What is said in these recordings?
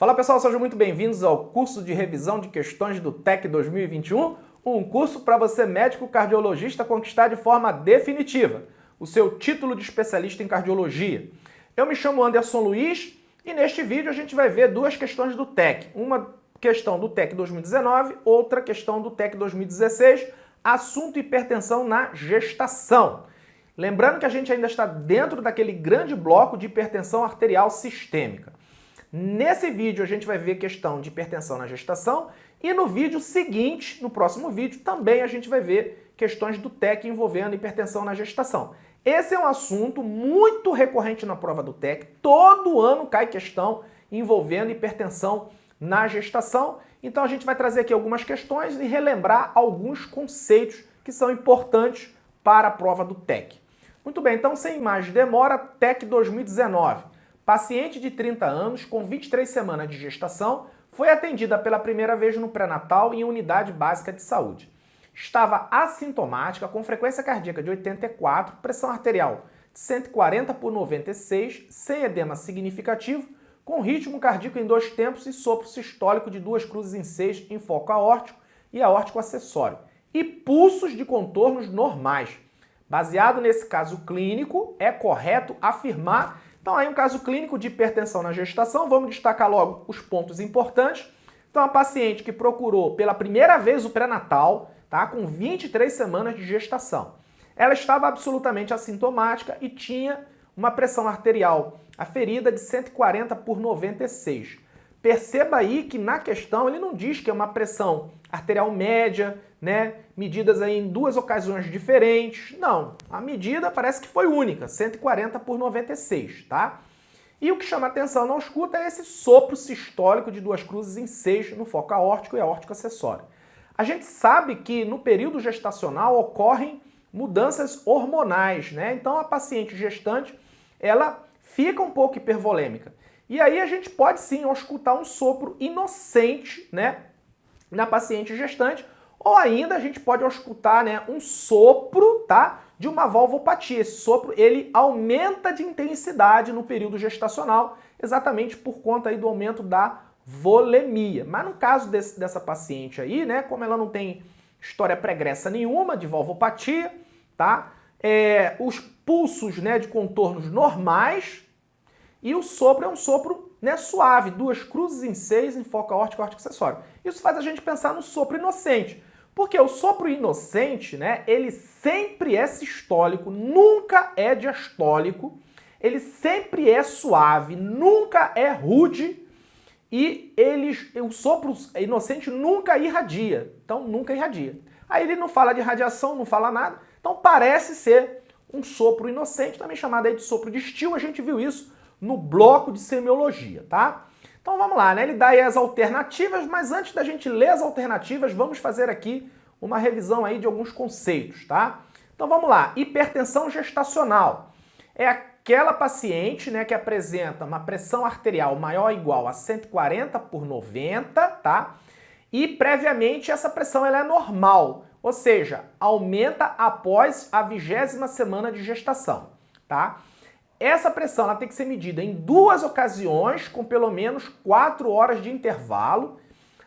Fala pessoal, sejam muito bem-vindos ao curso de revisão de questões do TEC 2021, um curso para você médico cardiologista conquistar de forma definitiva o seu título de especialista em cardiologia. Eu me chamo Anderson Luiz e neste vídeo a gente vai ver duas questões do TEC, uma questão do TEC 2019, outra questão do TEC 2016, assunto hipertensão na gestação. Lembrando que a gente ainda está dentro daquele grande bloco de hipertensão arterial sistêmica. Nesse vídeo a gente vai ver questão de hipertensão na gestação e no vídeo seguinte, no próximo vídeo, também a gente vai ver questões do TEC envolvendo hipertensão na gestação. Esse é um assunto muito recorrente na prova do TEC, todo ano cai questão envolvendo hipertensão na gestação, então a gente vai trazer aqui algumas questões e relembrar alguns conceitos que são importantes para a prova do TEC. Muito bem, então sem mais demora, TEC 2019. Paciente de 30 anos, com 23 semanas de gestação, foi atendida pela primeira vez no pré-natal em unidade básica de saúde. Estava assintomática, com frequência cardíaca de 84, pressão arterial de 140 por 96, sem edema significativo, com ritmo cardíaco em 2 tempos e sopro sistólico de 2 cruzes em 6 em foco aórtico e aórtico acessório, e pulsos de contornos normais. Baseado nesse caso clínico, é correto afirmar. Então, aí um caso clínico de hipertensão na gestação, vamos destacar logo os pontos importantes. Então, a paciente que procurou pela primeira vez o pré-natal, tá, com 23 semanas de gestação. Ela estava absolutamente assintomática e tinha uma pressão arterial aferida de 140 por 96. Perceba aí que na questão ele não diz que é uma pressão arterial média, né, medidas aí em 2 ocasiões diferentes. Não, a medida parece que foi única, 140 por 96, tá? E o que chama atenção na ausculta é esse sopro sistólico de 2 cruzes em 6 no foco aórtico e aórtico acessório. A gente sabe que no período gestacional ocorrem mudanças hormonais, né? Então a paciente gestante, ela fica um pouco hipervolêmica. E aí a gente pode sim auscultar um sopro inocente, né, na paciente gestante, ou ainda a gente pode auscultar, né, um sopro, tá, de uma valvopatia. Esse sopro ele aumenta de intensidade no período gestacional, exatamente por conta aí do aumento da volemia. Mas no caso dessa paciente aí, né, como ela não tem história pregressa nenhuma de valvopatia, tá, os pulsos, né, de contornos normais, e o sopro é um sopro, né, suave, 2 cruzes em 6 em foco aórtico e aórtico acessório. Isso faz a gente pensar no sopro inocente, porque o sopro inocente, né, ele sempre é sistólico, nunca é diastólico, ele sempre é suave, nunca é rude, e o sopro inocente nunca irradia, então nunca irradia. Aí ele não fala de radiação, não fala nada, então parece ser um sopro inocente, também chamado aí de sopro de Still, a gente viu isso no bloco de semiologia, tá? Então vamos lá, né? Ele dá aí as alternativas, mas antes da gente ler as alternativas, vamos fazer aqui uma revisão aí de alguns conceitos, tá? Então vamos lá, hipertensão gestacional. É aquela paciente, né, que apresenta uma pressão arterial maior ou igual a 140 por 90, tá? E previamente essa pressão ela é normal, ou seja, aumenta após a 20ª semana de gestação, tá? Essa pressão ela tem que ser medida em 2 ocasiões, com pelo menos 4 horas de intervalo.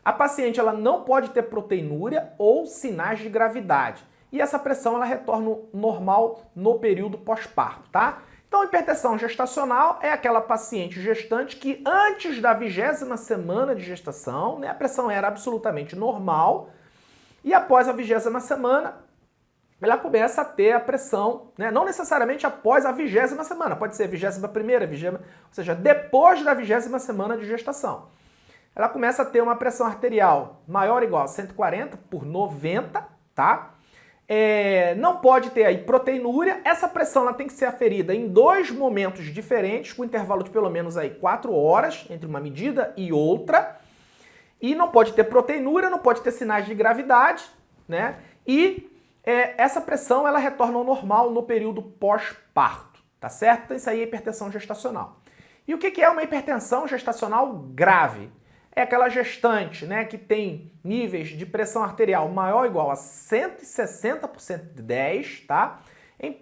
A paciente ela não pode ter proteinúria ou sinais de gravidade. E essa pressão ela retorna normal no período pós-parto, tá? Então, hipertensão gestacional é aquela paciente gestante que antes da 20ª semana de gestação, né, a pressão era absolutamente normal, e após a 20ª semana, ela começa a ter a pressão, né? Não necessariamente após a 20ª semana, pode ser 21ª, 20ª, ou seja, depois da 20ª semana de gestação. Ela começa a ter uma pressão arterial maior ou igual a 140 por 90, tá? Não pode ter aí proteinúria, essa pressão ela tem que ser aferida em 2 momentos diferentes, com intervalo de pelo menos aí 4 horas entre uma medida e outra, e não pode ter proteinúria, não pode ter sinais de gravidade, né? E essa pressão ela retorna ao normal no período pós-parto, tá certo? Então isso aí é hipertensão gestacional. E o que é uma hipertensão gestacional grave? É aquela gestante, né, que tem níveis de pressão arterial maior ou igual a 160 por 110, tá?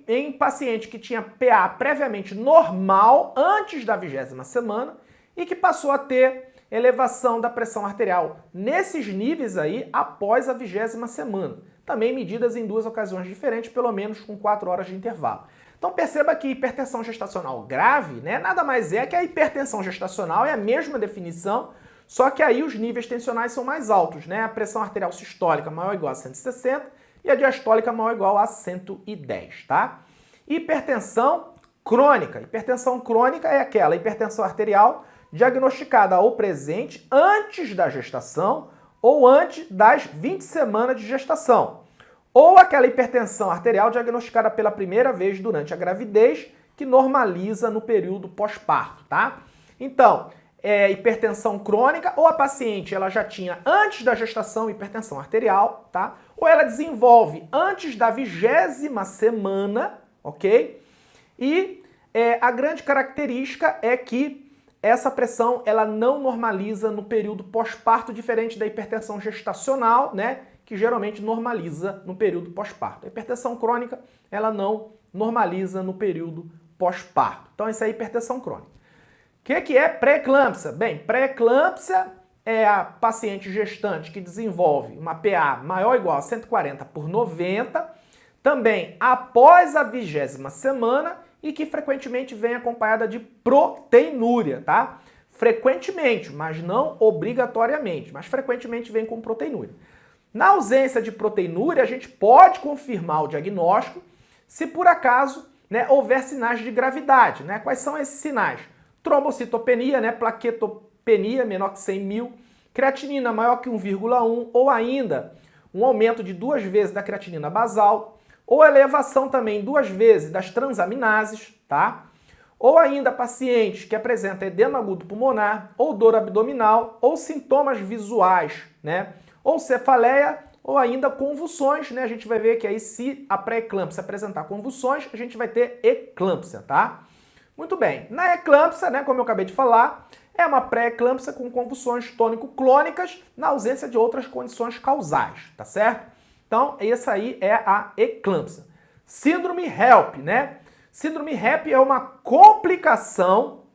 Em paciente que tinha PA previamente normal antes da 20ª semana e que passou a ter elevação da pressão arterial nesses níveis aí após a 20ª semana. Também medidas em 2 ocasiões diferentes, pelo menos com 4 horas de intervalo. Então perceba que hipertensão gestacional grave, né, nada mais é que a hipertensão gestacional, é a mesma definição, só que aí os níveis tensionais são mais altos, né? A pressão arterial sistólica maior ou igual a 160 e a diastólica maior ou igual a 110, tá? Hipertensão crônica. Hipertensão crônica é aquela hipertensão arterial diagnosticada ou presente antes da gestação ou antes das 20 semanas de gestação. Ou aquela hipertensão arterial diagnosticada pela primeira vez durante a gravidez, que normaliza no período pós-parto, tá? Então, hipertensão crônica, ou a paciente ela já tinha antes da gestação hipertensão arterial, tá? Ou ela desenvolve antes da 20ª semana, ok? E a grande característica é que essa pressão ela não normaliza no período pós-parto, diferente da hipertensão gestacional, né? Que geralmente normaliza no período pós-parto. A hipertensão crônica ela não normaliza no período pós-parto. Então, isso é hipertensão crônica. O que é pré-eclâmpsia? Bem, pré-eclâmpsia é a paciente gestante que desenvolve uma PA maior ou igual a 140/90, também após a 20ª semana e que frequentemente vem acompanhada de proteinúria, tá? Frequentemente, mas não obrigatoriamente, mas frequentemente vem com proteinúria. Na ausência de proteinúria, a gente pode confirmar o diagnóstico se por acaso, né, houver sinais de gravidade, né? Quais são esses sinais? Trombocitopenia, né, plaquetopenia menor que 100.000, creatinina maior que 1,1 ou ainda um aumento de 2 vezes da creatinina basal, ou elevação também 2 vezes das transaminases, tá? Ou ainda pacientes que apresentam edema agudo pulmonar, ou dor abdominal, ou sintomas visuais, né? Ou cefaleia, ou ainda convulsões, né? A gente vai ver que aí se a pré-eclâmpsia apresentar convulsões, a gente vai ter eclâmpsia, tá? Muito bem. Na eclâmpsia, né, como eu acabei de falar, é uma pré-eclâmpsia com convulsões tônico-clônicas na ausência de outras condições causais, tá certo? Então, essa aí é a eclâmpsia. Síndrome HELP, né? Síndrome HELP é uma complicação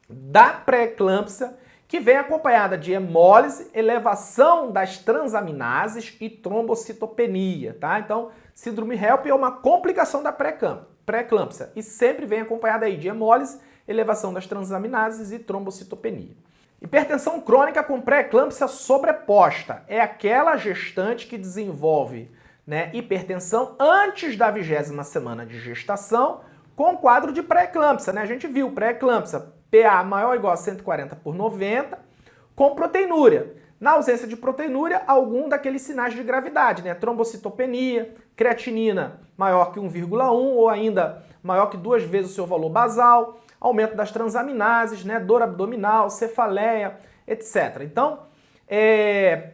da pré-eclâmpsia que vem acompanhada de hemólise, elevação das transaminases e trombocitopenia, tá? Então, síndrome HELP é uma complicação da pré-eclâmpsia e sempre vem acompanhada aí de hemólise, elevação das transaminases e trombocitopenia. Hipertensão crônica com pré-eclâmpsia sobreposta é aquela gestante que desenvolve, né, hipertensão antes da 20ª semana de gestação com quadro de pré-eclâmpsia, né? A gente viu pré-eclâmpsia PA maior ou igual a 140/90 com proteinúria. Na ausência de proteinúria, algum daqueles sinais de gravidade, né? Trombocitopenia, creatinina maior que 1,1 ou ainda maior que 2 vezes o seu valor basal, aumento das transaminases, né? Dor abdominal, cefaleia, etc. Então,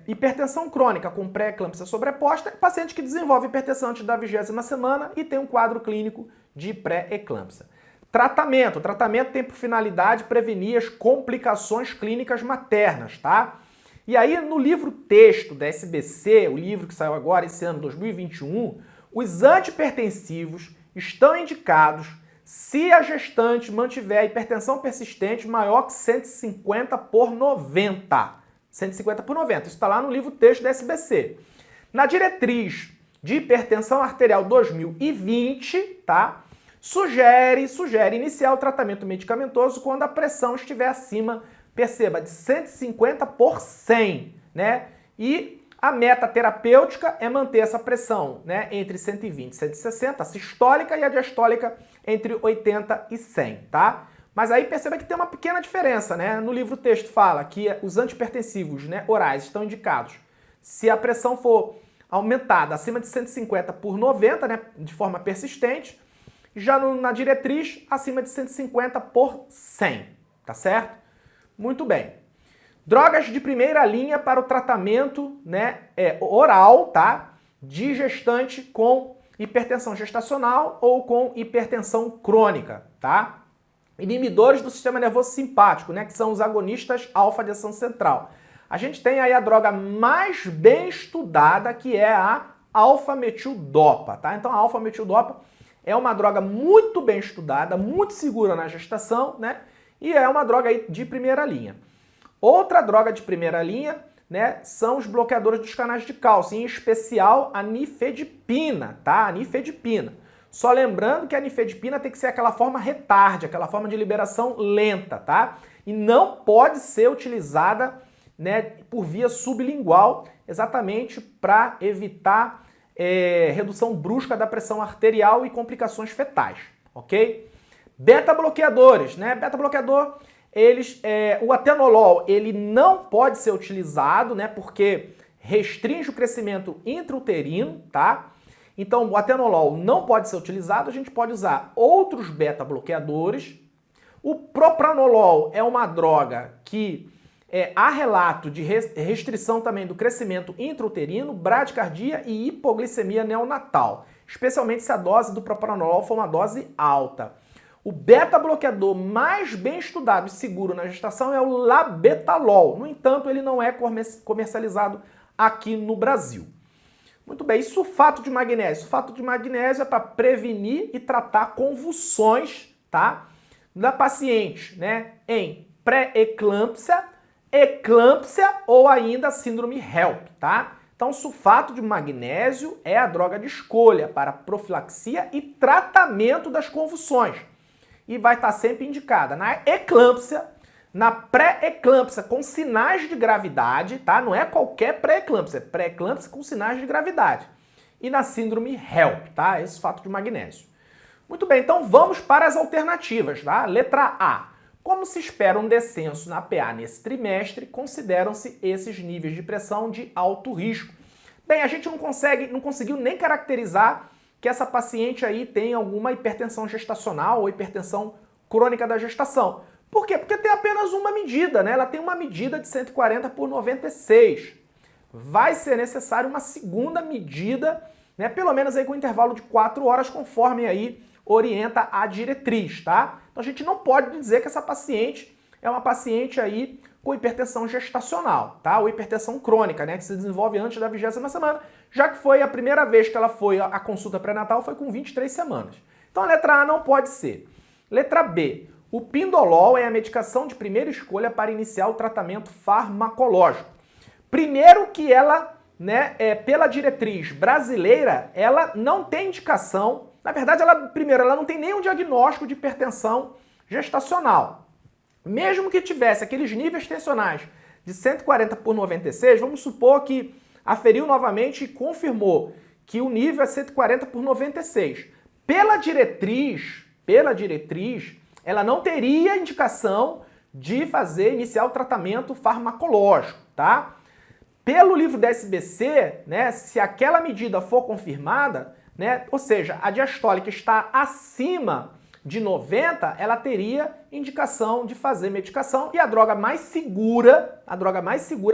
hipertensão crônica com pré-eclâmpsia sobreposta é paciente que desenvolve hipertensão antes da 20ª semana e tem um quadro clínico de pré-eclâmpsia. Tratamento. O tratamento tem por finalidade prevenir as complicações clínicas maternas, tá? E aí, no livro texto da SBC, o livro que saiu agora esse ano, 2021, os antihipertensivos estão indicados se a gestante mantiver hipertensão persistente maior que 150/90. 150/90. Isso está lá no livro texto da SBC. Na diretriz de hipertensão arterial 2020, tá? Sugere iniciar o tratamento medicamentoso quando a pressão estiver acima, perceba, de 150/100, né? E a meta terapêutica é manter essa pressão, né, entre 120 e 160, a sistólica, e a diastólica entre 80 e 100, tá? Mas aí perceba que tem uma pequena diferença, né? No livro texto fala que os antihipertensivos, né, orais estão indicados se a pressão for aumentada acima de 150/90, né, de forma persistente, já na diretriz acima de 150/100, tá certo? Muito bem. Drogas de primeira linha para o tratamento, né, oral, tá? De gestante com hipertensão gestacional ou com hipertensão crônica, tá? Inibidores do sistema nervoso simpático, né, que são os agonistas alfa de ação central. A gente tem aí a droga mais bem estudada, que é a alfa-metildopa, tá? Então a alfa-metildopa é uma droga muito bem estudada, muito segura na gestação, né? E é uma droga aí de primeira linha. Outra droga de primeira linha, né, são os bloqueadores dos canais de cálcio, em especial a nifedipina, tá? A nifedipina. Só lembrando que a nifedipina tem que ser aquela forma retarde, aquela forma de liberação lenta, tá? E não pode ser utilizada, né, por via sublingual, exatamente para evitar redução brusca da pressão arterial e complicações fetais, ok? Beta-bloqueadores, né? Beta-bloqueador, o atenolol, ele não pode ser utilizado, né, porque restringe o crescimento intrauterino, tá? Então, o atenolol não pode ser utilizado, a gente pode usar outros beta-bloqueadores. O propranolol é uma droga que há relato de restrição também do crescimento intrauterino, bradicardia e hipoglicemia neonatal, especialmente se a dose do propranolol for uma dose alta. O beta-bloqueador mais bem estudado e seguro na gestação é o labetalol. No entanto, ele não é comercializado aqui no Brasil. Muito bem, e sulfato de magnésio? Sulfato de magnésio é para prevenir e tratar convulsões, tá? Da paciente, né, em pré-eclâmpsia, eclâmpsia ou ainda síndrome HELP, tá? Então, sulfato de magnésio é a droga de escolha para profilaxia e tratamento das convulsões. E vai estar sempre indicada na eclâmpsia, na pré-eclâmpsia com sinais de gravidade, tá? Não é qualquer pré-eclâmpsia, é pré-eclâmpsia com sinais de gravidade. E na síndrome HELP, tá? Esse sulfato de magnésio. Muito bem, então vamos para as alternativas, tá? Letra A. Como se espera um descenso na PA nesse trimestre, consideram-se esses níveis de pressão de alto risco. Bem, a gente não conseguiu nem caracterizar que essa paciente aí tem alguma hipertensão gestacional ou hipertensão crônica da gestação. Por quê? Porque tem apenas uma medida, né? Ela tem uma medida de 140/96. Vai ser necessário uma segunda medida, né? Pelo menos aí com intervalo de 4 horas, conforme aí orienta a diretriz, tá? Então a gente não pode dizer que essa paciente é uma paciente aí com hipertensão gestacional, tá? Ou hipertensão crônica, né? Que se desenvolve antes da 20ª semana, já que foi a primeira vez que ela foi à consulta pré-natal foi com 23 semanas. Então a letra A não pode ser. Letra B. O pindolol é a medicação de primeira escolha para iniciar o tratamento farmacológico. Primeiro que ela, né, pela diretriz brasileira, ela não tem indicação. Na verdade, ela não tem nenhum diagnóstico de hipertensão gestacional. Mesmo que tivesse aqueles níveis tensionais de 140/96, vamos supor que aferiu novamente e confirmou que o nível é 140/96. Pela diretriz, ela não teria indicação de iniciar o tratamento farmacológico, tá? Pelo livro da SBC, né, se aquela medida for confirmada, né, ou seja, a diastólica está acima de 90, ela teria indicação de fazer medicação e a droga mais segura,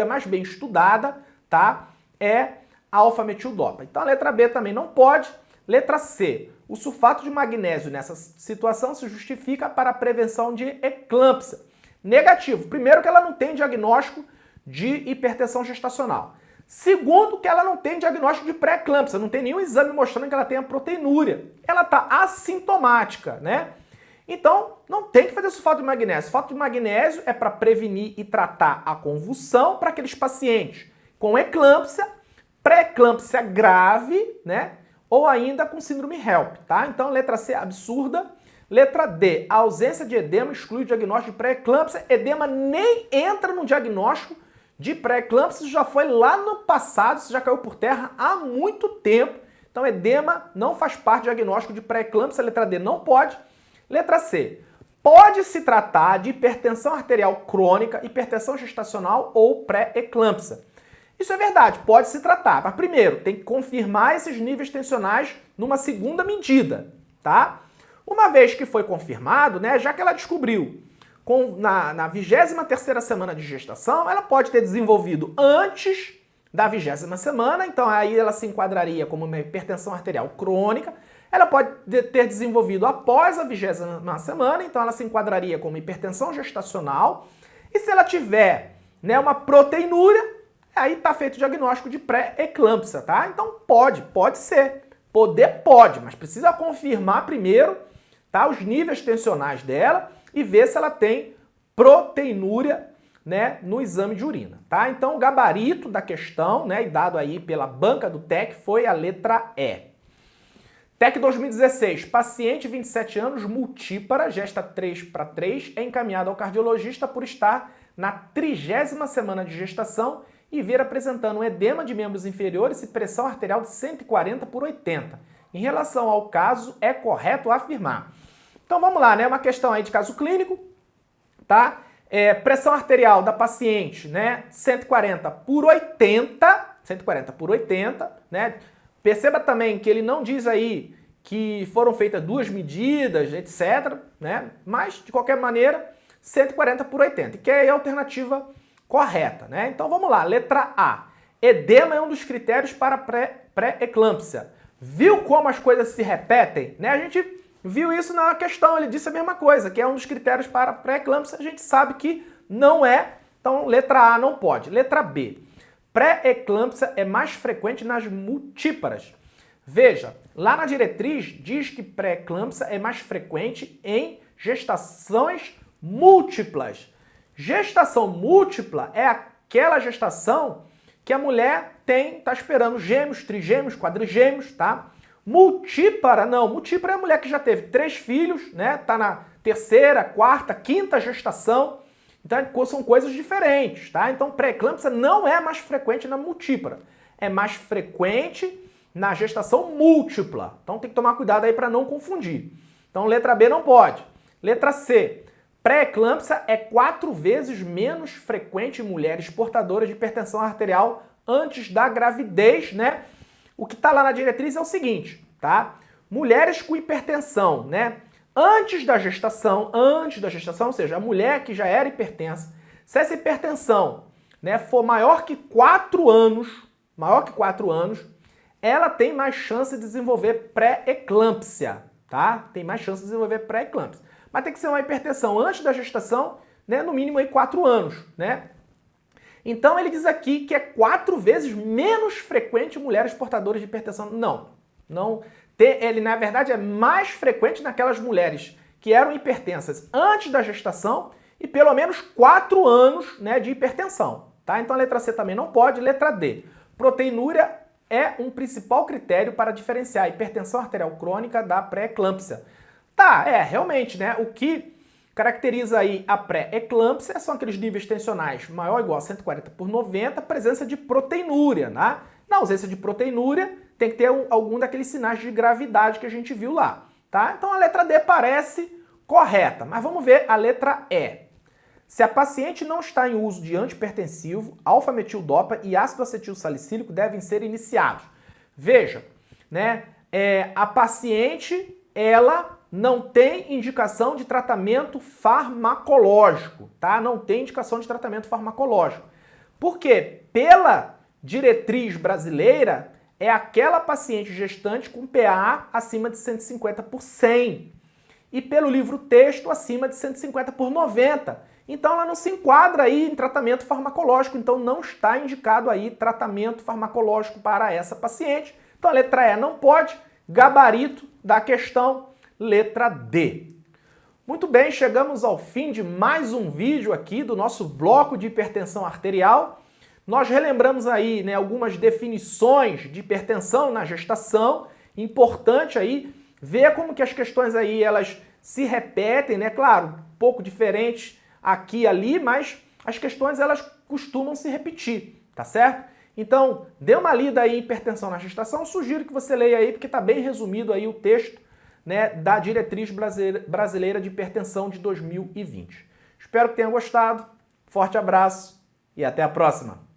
mais bem estudada, tá, é a alfa-metildopa. Então a letra B também não pode. Letra C. O sulfato de magnésio nessa situação se justifica para a prevenção de eclâmpsia. Negativo. Primeiro que ela não tem diagnóstico de hipertensão gestacional. Segundo que ela não tem diagnóstico de pré-eclâmpsia, não tem nenhum exame mostrando que ela tenha proteinúria. Ela está assintomática, né? Então, não tem que fazer sulfato de magnésio. Sulfato de magnésio é para prevenir e tratar a convulsão para aqueles pacientes com eclâmpsia, pré-eclâmpsia grave, né? Ou ainda com síndrome HELP, tá? Então, letra C, absurda. Letra D, a ausência de edema exclui o diagnóstico de pré-eclâmpsia. Edema nem entra no diagnóstico de pré-eclâmpsia, isso já foi lá no passado, isso já caiu por terra há muito tempo. Então, edema não faz parte do diagnóstico de pré-eclâmpsia. Letra D, não pode. Letra C, pode se tratar de hipertensão arterial crônica, hipertensão gestacional ou pré-eclâmpsia. Isso é verdade, pode se tratar, mas primeiro tem que confirmar esses níveis tensionais numa segunda medida, tá? Uma vez que foi confirmado, né, já que ela descobriu na 23ª semana de gestação, ela pode ter desenvolvido antes da 20ª semana, então aí ela se enquadraria como uma hipertensão arterial crônica. Ela pode ter desenvolvido após a 20ª semana, então ela se enquadraria como hipertensão gestacional. E se ela tiver, né, uma proteinúria, aí está feito o diagnóstico de pré-eclâmpsia, tá? Então pode ser. Poder pode, mas precisa confirmar primeiro, tá, os níveis tensionais dela e ver se ela tem proteinúria né, no exame de urina, tá? Então o gabarito da questão, né, e dado aí pela banca do TEC, foi a letra E. TEC 2016, paciente 27 anos, multípara, gesta 3/3, é encaminhado ao cardiologista por estar na 30ª semana de gestação e vir apresentando um edema de membros inferiores e pressão arterial de 140/80. Em relação ao caso, é correto afirmar. Então vamos lá, né? Uma questão aí de caso clínico, tá? Pressão arterial da paciente, né? 140/80, né? Perceba também que ele não diz aí que foram feitas 2 medidas, etc, né? Mas, de qualquer maneira, 140/80, que é a alternativa correta, né? Então vamos lá, letra A. Edema é um dos critérios para pré-eclâmpsia. Viu como as coisas se repetem? Né? A gente viu isso na questão, ele disse a mesma coisa, que é um dos critérios para pré-eclâmpsia, a gente sabe que não é, então letra A não pode. Letra B. Pré-eclâmpsia é mais frequente nas multíparas. Veja, lá na diretriz diz que pré-eclâmpsia é mais frequente em gestações múltiplas. Gestação múltipla é aquela gestação que a mulher está esperando gêmeos, trigêmeos, quadrigêmeos, tá? Multípara, não. Multípara é a mulher que já teve 3 filhos, né? Tá na 3ª, 4ª, 5ª gestação. Então, são coisas diferentes, tá? Então, pré-eclâmpsia não é mais frequente na multípara. É mais frequente na gestação múltipla. Então, tem que tomar cuidado aí para não confundir. Então, letra B não pode. Letra C. Pré-eclâmpsia é 4 vezes menos frequente em mulheres portadoras de hipertensão arterial antes da gravidez, né? O que está lá na diretriz é o seguinte, tá? Mulheres com hipertensão, né? Antes da gestação, ou seja, a mulher que já era hipertensa, se essa hipertensão, né, for maior que 4 anos, ela tem mais chance de desenvolver pré-eclâmpsia, tá? Tem mais chance de desenvolver pré-eclâmpsia. Mas tem que ser uma hipertensão antes da gestação, né, no mínimo aí 4 anos, né? Então ele diz aqui que é 4 vezes menos frequente em mulheres portadoras de hipertensão. Não. Ele, na verdade, é mais frequente naquelas mulheres que eram hipertensas antes da gestação e pelo menos 4 anos, né, de hipertensão, tá? Então a letra C também não pode. Letra D. Proteinúria é um principal critério para diferenciar a hipertensão arterial crônica da pré-eclâmpsia. Tá, realmente, né? O que caracteriza aí a pré-eclâmpsia são aqueles níveis tensionais maior ou igual a 140/90, presença de proteinúria, né? Na ausência de proteinúria, tem que ter algum daqueles sinais de gravidade que a gente viu lá, tá? Então a letra D parece correta, mas vamos ver a letra E. Se a paciente não está em uso de antihipertensivo, alfa-metildopa e ácido acetil salicílico devem ser iniciados. Veja, né? A paciente, ela não tem indicação de tratamento farmacológico, tá? Não tem indicação de tratamento farmacológico. Por quê? Pela diretriz brasileira, é aquela paciente gestante com PA acima de 150/100 e pelo livro texto acima de 150/90. Então ela não se enquadra aí em tratamento farmacológico, então não está indicado aí tratamento farmacológico para essa paciente. Então a letra E não pode, gabarito da questão, letra D. Muito bem, chegamos ao fim de mais um vídeo aqui do nosso bloco de hipertensão arterial. Nós relembramos aí, né, algumas definições de hipertensão na gestação. Importante aí ver como que as questões aí elas se repetem, né? Claro, um pouco diferentes aqui e ali, mas as questões elas costumam se repetir, tá certo? Então, dê uma lida aí em hipertensão na gestação. Sugiro que você leia aí porque está bem resumido aí o texto, né, da diretriz brasileira de hipertensão de 2020. Espero que tenha gostado. Forte abraço e até a próxima.